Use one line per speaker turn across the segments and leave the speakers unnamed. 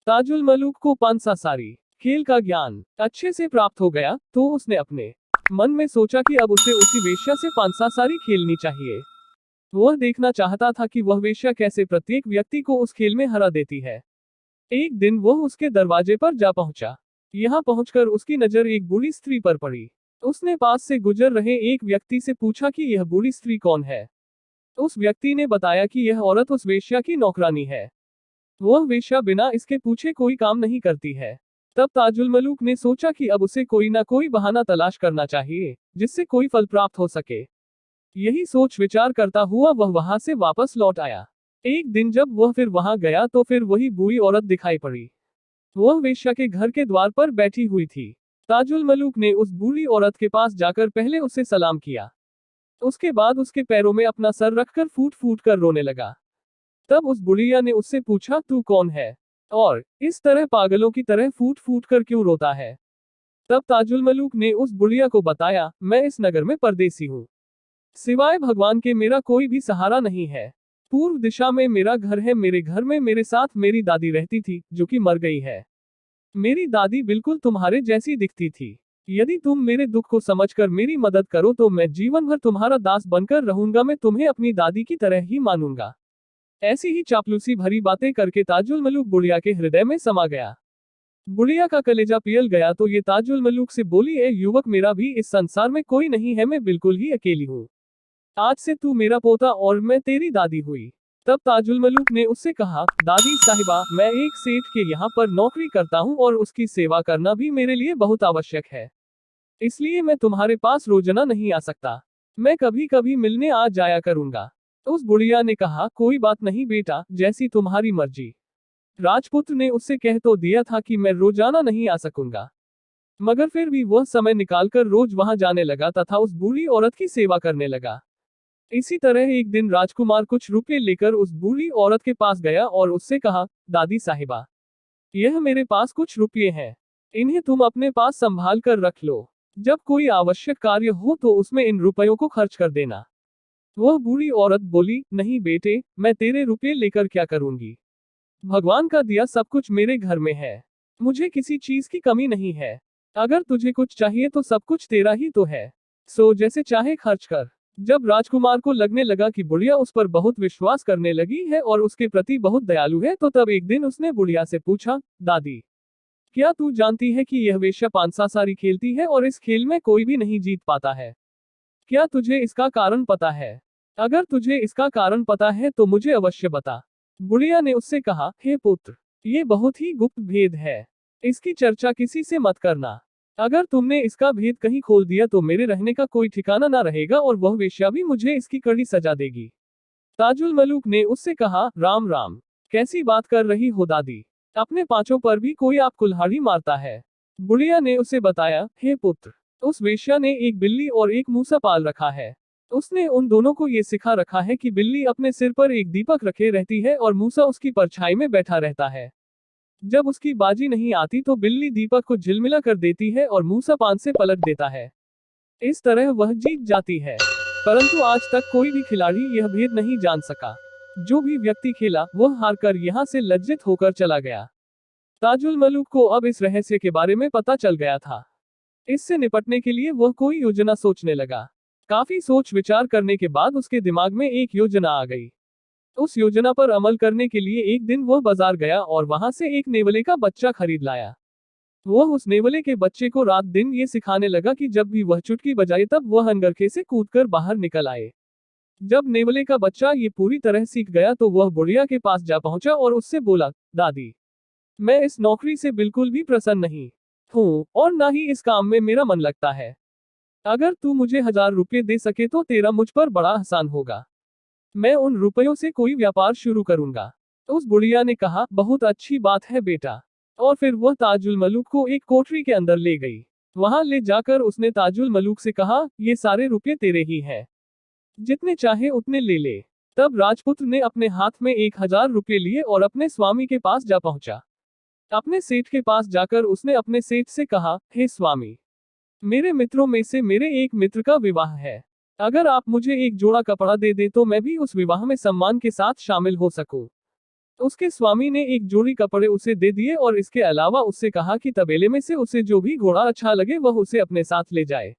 ताजुल मलूक को पांसा सारी खेल का ज्ञान अच्छे से प्राप्त हो गया तो उसने अपने मन में सोचा कि अब उसे उसी वेश्या से पांसा सारी खेलनी चाहिए। वह देखना चाहता था कि वह वेश्या कैसे प्रत्येक व्यक्ति को उस खेल में हरा देती है। एक दिन वह उसके दरवाजे पर जा पहुंचा। यहाँ पहुंचकर उसकी नजर एक बूढ़ी स्त्री पर पड़ी। उसने पास से गुजर रहे एक व्यक्ति से पूछा कि यह बूढ़ी स्त्री कौन है। उस व्यक्ति ने बताया कि यह औरत उस वेश्या की नौकरानी है। वह वेश्या बिना इसके पूछे कोई काम नहीं करती है। तब ताजुल मलूक ने सोचा कि अब उसे कोई ना कोई बहाना तलाश करना चाहिए जिससे कोई फल प्राप्त हो सके। यही सोच विचार करता हुआ वह वहां से वापस लौट आया। एक दिन जब वह फिर वहां गया तो फिर वही बूढ़ी औरत दिखाई पड़ी। वह वेश्या के घर के द्वार पर बैठी हुई थी। ताजुल मलूक ने उस बूढ़ी औरत के पास जाकर पहले उसे सलाम किया। उसके बाद उसके पैरों में अपना सर रखकर फूट फूट कर रोने लगा। तब उस बुढ़िया ने उससे पूछा, तू कौन है और इस तरह पागलों की तरह फूट फूट कर क्यों रोता है। तब ताजुल मलूक ने उस बुढ़िया को बताया, मैं इस नगर में परदेसी हूँ। सिवाय भगवान के मेरा कोई भी सहारा नहीं है। पूर्व दिशा में मेरा घर है। मेरे घर में मेरे साथ मेरी दादी रहती थी जो कि मर गई है। मेरी दादी बिल्कुल तुम्हारे जैसी दिखती थी। यदि तुम मेरे दुख को समझकर मेरी मदद करो तो मैं जीवन भर तुम्हारा दास बनकर रहूंगा। मैं तुम्हें अपनी दादी की तरह ही मानूंगा। ऐसी ही चापलूसी भरी बातें करके ताजुल मलूक बुढ़िया के हृदय में समा गया। बुढ़िया का कलेजा पिघल गया तो ये ताजुल मलूक से बोली, ए युवक, मेरा भी इस संसार में कोई नहीं है। मैं बिल्कुल ही अकेली हूँ। आज से तू मेरा पोता और मैं तेरी दादी हुई। तब ताजुल मलूक ने उससे कहा, दादी साहिबा, मैं एक सेठ के यहाँ पर नौकरी करता हूँ और उसकी सेवा करना भी मेरे लिए बहुत आवश्यक है। इसलिए मैं तुम्हारे पास रोजाना नहीं आ सकता। मैं कभी कभी मिलने आ जाया करूंगा। उस बुढ़िया ने कहा, कोई बात नहीं बेटा, जैसी तुम्हारी मर्जी। राजपुत्र ने उससे कह तो दिया था कि मैं रोजाना नहीं आ सकूंगा, मगर फिर भी वह समय निकालकर रोज वहां जाने लगा तथा उस बूढ़ी औरत की सेवा करने लगा। इसी तरह एक दिन राजकुमार कुछ रुपए लेकर उस बूढ़ी औरत के पास गया और उससे कहा, दादी साहिबा, यह मेरे पास कुछ रुपये हैं। इन्हें तुम अपने पास संभाल कर रख लो। जब कोई आवश्यक कार्य हो तो उसमें इन रुपयों को खर्च कर देना। वह बूढ़ी औरत बोली, नहीं बेटे, मैं तेरे रुपये लेकर क्या करूंगी। भगवान का दिया सब कुछ मेरे घर में है। मुझे किसी चीज की कमी नहीं है। अगर तुझे कुछ चाहिए तो सब कुछ तेरा ही तो है। सो जैसे चाहे खर्च कर। जब राजकुमार को लगने लगा कि बुढ़िया उस पर बहुत विश्वास करने लगी है और उसके प्रति बहुत दयालु है तो तब एक दिन उसने बुढ़िया से पूछा, दादी, क्या तू जानती है कि यह वेश्या पांसा सारी खेलती है और इस खेल में कोई भी नहीं जीत पाता है। क्या तुझे इसका कारण पता है। अगर तुझे इसका कारण पता है तो मुझे अवश्य बता। बुढ़िया ने उससे कहा, हे पुत्र, ये बहुत ही गुप्त भेद है। इसकी चर्चा किसी से मत करना। अगर तुमने इसका भेद कहीं खोल दिया तो मेरे रहने का कोई ठिकाना ना रहेगा और वह वेश्या भी मुझे इसकी कड़ी सजा देगी। ताजुल मलूक ने उससे कहा, राम राम, कैसी बात कर रही हो दादी। अपने पांचों पर भी कोई आप कुल्हाड़ी मारता है। बुढ़िया ने उसे बताया, हे पुत्र, उस वेश्या ने एक बिल्ली और एक मूसा पाल रखा है। उसने उन दोनों को ये सिखा रखा है कि बिल्ली अपने सिर पर एक दीपक रखे रहती है और मूसा उसकी परछाई में बैठा रहता है। जब उसकी बाजी नहीं आती तो बिल्ली दीपक को झिलमिला कर देती है और मूसा पान से पलट देता है। इस तरह वह जीत जाती है। परंतु आज तक कोई भी खिलाड़ी यह भेद नहीं जान सका। जो भी व्यक्ति खेला वह हारकर यहाँ से लज्जित होकर चला गया। ताजुल मलूक को अब इस रहस्य के बारे में पता चल गया था। इससे निपटने के लिए वह कोई योजना सोचने लगा। काफी सोच विचार करने के बाद उसके दिमाग में एक योजना आ गई। उस योजना पर अमल करने के लिए एक दिन वह बाजार गया और वहां से एक नेवले का बच्चा खरीद लाया। वह उस नेवले के बच्चे को रात दिन ये सिखाने लगा कि जब भी वह चुटकी बजाए तब वह अंगरखे से कूदकर बाहर निकल आए। जब नेवले का बच्चा ये पूरी तरह सीख गया तो वह बुढ़िया के पास जा पहुंचा और उससे बोला, दादी, मैं इस नौकरी से बिल्कुल भी प्रसन्न नहीं हूँ और ना ही इस काम में मेरा मन लगता है। अगर तू मुझे 1000 रुपये दे सके तो तेरा मुझ पर बड़ा एहसान होगा। मैं उन रुपयों से कोई व्यापार शुरू करूंगा। उस बुढ़िया ने कहा, बहुत अच्छी बात है बेटा। और फिर वह ताजुल मलूक को एक कोठरी के अंदर ले गई। वहां ले जाकर उसने ताजुल मलूक से कहा, ये सारे रुपये तेरे ही हैं। जितने चाहे उतने ले ले। तब राजपुत्र ने अपने हाथ में 1000 रुपये लिए और अपने स्वामी के पास जा पहुंचा। अपने सेठ के पास जाकर उसने अपने सेठ से कहा, हे स्वामी, मेरे मित्रों में से मेरे एक मित्र का विवाह है। अगर आप मुझे एक जोड़ा कपड़ा दे दे तो मैं भी उस विवाह में सम्मान के साथ शामिल हो सकूं। उसके स्वामी ने एक जोड़ी कपड़े उसे दे दिए और इसके अलावा उससे कहा कि तबेले में से उसे जो भी घोड़ा अच्छा लगे वह उसे अपने साथ ले जाए।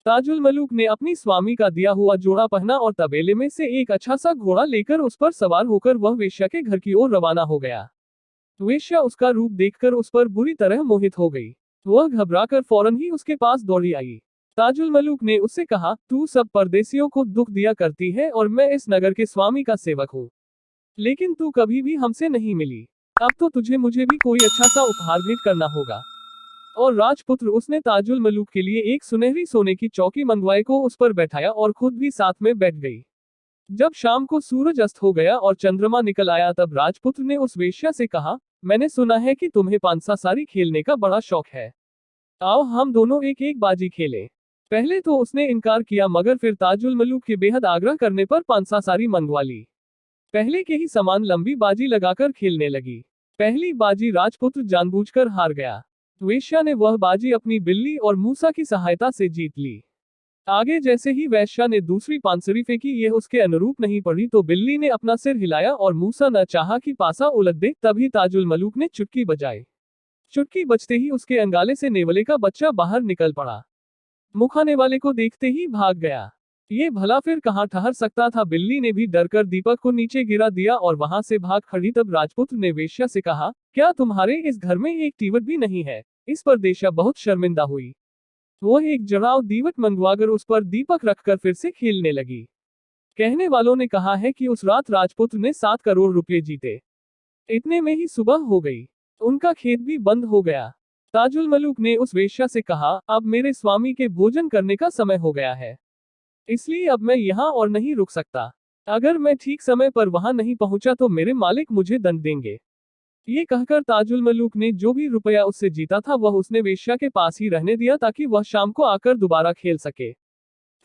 ताजुल मलूक ने अपनी स्वामी का दिया हुआ जोड़ा पहना और तबेले में से एक अच्छा सा घोड़ा लेकर उस पर सवार होकर वह वेश्या के घर की ओर रवाना हो गया। वेश्या उसका रूप देखकर उस पर बुरी तरह मोहित हो गई। वह घबराकर फौरन ही उसके पास दौड़ी आई। ताजुल मलूक ने उससे कहा, तू सब परदेशियों को दुख दिया करती है और मैं इस नगर के स्वामी का सेवक हूँ, लेकिन तू कभी भी हमसे नहीं मिली। अब तो तुझे मुझे भी कोई अच्छा सा उपहार भेंट करना होगा। और राजपुत्र उसने ताजुल मलूक के लिए एक सुनहरी सोने की चौकी मंगवाई को उस पर बैठाया और खुद भी साथ में बैठ गई। जब शाम को सूरज अस्त हो गया और चंद्रमा निकल आया तब राजपुत्र ने उस वेश्या से कहा, मैंने सुना है कि तुम्हें पांसासारी खेलने का बड़ा शौक है। आओ हम दोनों एक एक बाजी खेलें। पहले तो उसने इनकार किया मगर फिर ताजुल मलूक के बेहद आग्रह करने पर पांसासारी मंगवा ली। पहले के ही समान लंबी बाजी लगाकर खेलने लगी। पहली बाजी राजपुत्र जानबूझकर हार गया। वेश्या ने वह बाजी अपनी बिल्ली और मूसा की सहायता से जीत ली। आगे जैसे ही वेश्या ने दूसरी पांसुरी फेंकी यह उसके अनुरूप नहीं पड़ी तो बिल्ली ने अपना सिर हिलाया और मूसा न चाहा कि पासा उलट दे। तभी ताजुल मलूक ने चुटकी बजाई। चुटकी बजते ही उसके अंगाले से नेवले का बच्चा बाहर निकल पड़ा। मुखाने वाले को देखते ही भाग गया। ये भला फिर कहाँ ठहर सकता था। बिल्ली ने भी डरकर दीपक को नीचे गिरा दिया और वहां से भाग खड़ी। तब राजपुत्र ने वेश्या से कहा, क्या तुम्हारे इस घर में एक टीवट भी नहीं है? इस पर वेश्या बहुत शर्मिंदा हुई। वह एक जड़ाव दीवट मंगवाकर उस पर दीपक रखकर फिर से खेलने लगी। कहने वालों ने कहा है कि उस रात राजपुत्र ने 7 करोड़ रुपए जीते। इतने में ही सुबह हो गई। उनका खेत भी बंद हो गया। ताजुल मलूक ने उस वेश्या से कहा, अब मेरे स्वामी के भोजन करने का समय हो गया है, इसलिए अब मैं यहाँ और नहीं रुक सकता। अगर मैं ठीक समय पर वहां नहीं पहुंचा तो मेरे मालिक मुझे दंड देंगे। ये कहकर ताजुल मलूक ने जो भी रुपया उससे जीता था वह उसने वेश्या के पास ही रहने दिया ताकि वह शाम को आकर दोबारा खेल सके।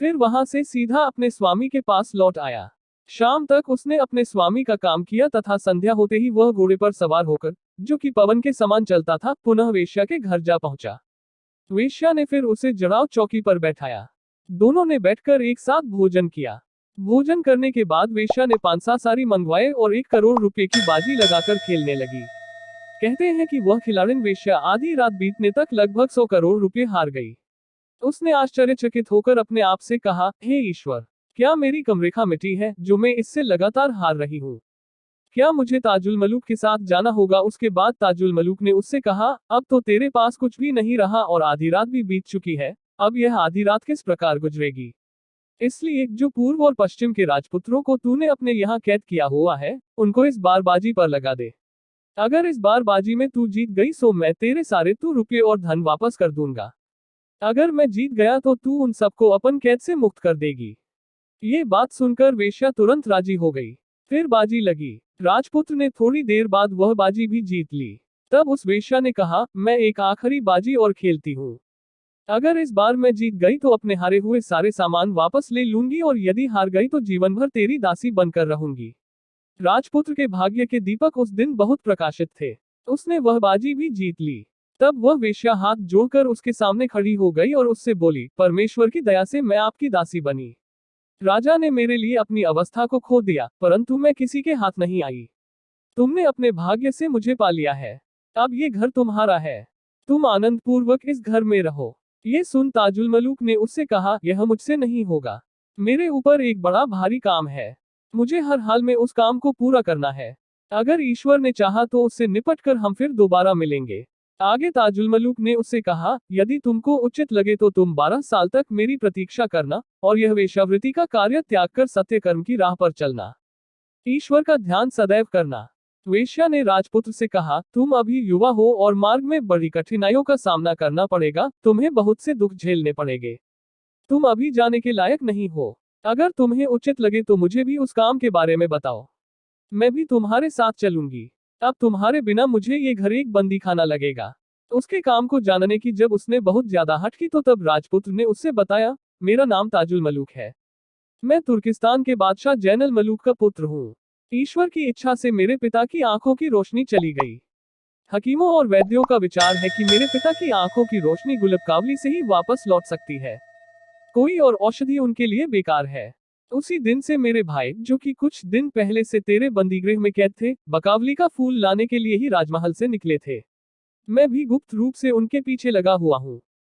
फिर वहां से सीधा अपने स्वामी के पास लौट आया। शाम तक उसने अपने स्वामी का काम किया तथा संध्या होते ही वह घोड़े पर सवार होकर, जो कि पवन के समान चलता था, पुनः वेश्या के घर जा पहुंचा। वेश्या ने फिर उसे जड़ाव चौकी पर बैठाया। दोनों ने बैठकर एक साथ भोजन किया। भोजन करने के बाद वेश्या ने पांसासारी मंगवाए और 1 करोड़ रुपए की बाजी लगाकर खेलने लगी। कहते हैं कि वह खिलाड़िन वेश्या आधी रात बीतने तक लगभग 100 करोड़ रुपए हार गई। उसने आश्चर्यचकित होकर अपने आप से कहा, हे ईश्वर, क्या मेरी कमरेखा मिटी है जो मैं इससे लगातार हार रही हूँ? क्या मुझे ताजुल मलूक के साथ जाना होगा? उसके बाद ताजुल मलूक ने उससे कहा, अब तो तेरे पास कुछ भी नहीं रहा और आधी रात भी बीत चुकी है। अब यह आधी रात किस प्रकार गुजरेगी? इसलिए जो पूर्व और पश्चिम के राजपुत्रों को तूने अपने यहाँ कैद किया हुआ है, उनको इस बार बाजी पर लगा दे। अगर इस बार बाजी में तू जीत गई तो मैं तेरे सारे तू रुपये और धन वापस कर दूंगा। अगर मैं जीत गया तो तू उन सबको अपन कैद से मुक्त कर देगी। ये बात सुनकर वेश्या तुरंत राजी हो गई। फिर बाजी लगी। राजपुत्र ने थोड़ी देर बाद वह बाजी भी जीत ली। तब उस वेश्या ने कहा, मैं एक आखिरी बाजी और खेलती हूँ। अगर इस बार मैं जीत गई तो अपने हारे हुए सारे सामान वापस ले लूंगी और यदि हार गई तो जीवन भर तेरी दासी बनकर रहूंगी। राजपुत्र के भाग्य के दीपक उस दिन बहुत प्रकाशित थे। उसने वह बाजी भी जीत ली। तब वह वेश्या हाथ जोड़कर उसके सामने खड़ी हो गई और उससे बोली, परमेश्वर की दया से मैं आपकी दासी बनी। राजा ने मेरे लिए अपनी अवस्था को खो दिया, परंतु मैं किसी के हाथ नहीं आई। तुमने अपने भाग्य से मुझे पा लिया है। अब ये घर तुम्हारा है। तुम आनंद पूर्वक इस घर में रहो। ये सुन ताजुल मलूक ने उससे कहा, यह मुझसे नहीं होगा। मेरे ऊपर एक बड़ा भारी काम है। मुझे हर हाल में उस काम को पूरा करना है। अगर ईश्वर ने चाहा तो उससे निपट कर हम फिर दोबारा मिलेंगे। आगे ताजुल मलूक ने उससे कहा, यदि तुमको उचित लगे तो तुम 12 साल तक मेरी प्रतीक्षा करना और यह वेश्यावृत्ति का कार्य त्याग कर सत्य कर्म की राह पर चलना। ईश्वर का ध्यान सदैव करना। वेश्या ने राजपुत्र से कहा, तुम अभी युवा हो और मार्ग में बड़ी कठिनाइयों का सामना करना पड़ेगा। तुम्हें बहुत से दुख झेलने पड़ेंगे। तुम अभी जाने के लायक नहीं हो। अगर तुम्हें उचित लगे तो मुझे भी उस काम के बारे में बताओ। मैं भी तुम्हारे साथ चलूंगी। अब तुम्हारे बिना मुझे ये घर एक बंदी खाना लगेगा। उसके काम को जानने की जब उसने बहुत ज्यादा हट की तो तब राजपुत्र ने उससे बताया, मेरा नाम ताजुल मलूक है। मैं तुर्किस्तान के बादशाह जैनल मलूक का पुत्र हूँ। ईश्वर की इच्छा से मेरे पिता की आंखों की रोशनी चली गई। हकीमों और वैद्यों का विचार है कि मेरे पिता की आंखों की रोशनी गुलबकावली से ही वापस लौट सकती है। कोई और औषधि उनके लिए बेकार है। उसी दिन से मेरे भाई, जो कि कुछ दिन पहले से तेरे बंदीगृह में कैद थे, बकावली का फूल लाने के लिए ही राजमहल से निकले थे। मैं भी गुप्त रूप से उनके पीछे लगा हुआ हूँ।